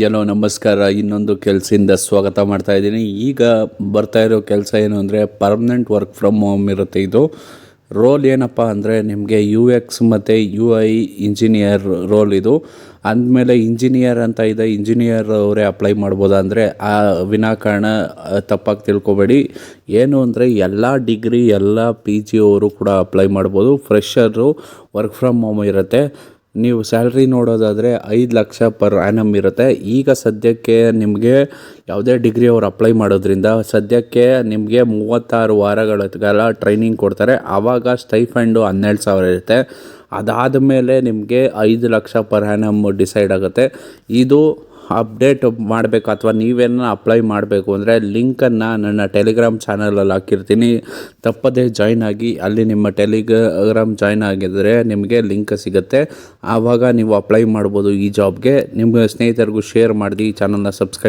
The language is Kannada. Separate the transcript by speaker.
Speaker 1: ಎಲ್ಲೋ ನಮಸ್ಕಾರ. ಇನ್ನೊಂದು ಕೆಲಸದಿಂದ ಸ್ವಾಗತ ಮಾಡ್ತಾ ಇದ್ದೀನಿ. ಈಗ ಬರ್ತಾ ಇರೋ ಕೆಲಸ ಏನು ಅಂದರೆ ಪರ್ಮನೆಂಟ್ ವರ್ಕ್ ಫ್ರಮ್ ಹೋಮ್ ಇರುತ್ತೆ. ಇದು ರೋಲ್ ಏನಪ್ಪ ಅಂದರೆ ನಿಮಗೆ UX ಮತ್ತು UI ಇಂಜಿನಿಯರ್ ರೋಲ್ ಇದು. ಅಂದಮೇಲೆ ಇಂಜಿನಿಯರ್ ಅಂತ ಇದೆ, ಇಂಜಿನಿಯರ್ ಅವರೇ ಅಪ್ಲೈ ಮಾಡ್ಬೋದಾ ಅಂದರೆ ವಿನಾಕಾರಣ ತಪ್ಪಾಗಿ ತಿಳ್ಕೊಬೇಡಿ. ಏನು ಅಂದರೆ ಎಲ್ಲ ಡಿಗ್ರಿ ಎಲ್ಲ PG ಅವರು ಕೂಡ ಅಪ್ಲೈ ಮಾಡ್ಬೋದು. ಫ್ರೆಷರು ವರ್ಕ್ ಫ್ರಮ್ ಹೋಮ್ ಇರುತ್ತೆ. ನೀವು ಸ್ಯಾಲ್ರಿ ನೋಡೋದಾದರೆ 5 ಲಕ್ಷ ಪರ್ ಆ್ಯನಮ್ ಇರುತ್ತೆ. ಈಗ ಸದ್ಯಕ್ಕೆ ನಿಮಗೆ ಯಾವುದೇ ಡಿಗ್ರಿ ಅವ್ರು ಅಪ್ಲೈ ಮಾಡೋದ್ರಿಂದ ಸದ್ಯಕ್ಕೆ ನಿಮಗೆ 36 ವಾರಗಳ ಕಾಲ ಟ್ರೈನಿಂಗ್ ಕೊಡ್ತಾರೆ. ಆವಾಗ ಸ್ಟೈಫಂಡು 12,000 ಇರುತ್ತೆ. ಅದಾದ ಮೇಲೆ ನಿಮಗೆ 5 ಲಕ್ಷ ಪರ್ ಆ್ಯನಮ್ ಡಿಸೈಡ್ ಆಗುತ್ತೆ. ಇದು ಅಪ್ಡೇಟ್ ಮಾಡಬೇಕು ಅಥವಾ ನೀವೇನ ಅಪ್ಲೈ ಮಾಡಬೇಕು ಅಂದರೆ ಲಿಂಕನ್ನು ನನ್ನ ಟೆಲಿಗ್ರಾಮ್ ಚಾನಲಲ್ಲಿ ಹಾಕಿರ್ತೀನಿ. ತಪ್ಪದೇ ಜಾಯ್ನ್ ಆಗಿ. ಅಲ್ಲಿ ನಿಮ್ಮ ಟೆಲಿಗ್ರಾಮ್ ಜಾಯ್ನ್ ಆಗಿದ್ದರೆ ನಿಮಗೆ ಲಿಂಕ್ ಸಿಗುತ್ತೆ. ಆವಾಗ ನೀವು ಅಪ್ಲೈ ಮಾಡ್ಬೋದು ಈ ಜಾಬ್ಗೆ. ನಿಮ್ಮ ಸ್ನೇಹಿತರಿಗೂ ಶೇರ್ ಮಾಡಿ, ಚಾನಲ್ನ ಸಬ್ಸ್ಕ್ರೈಬ್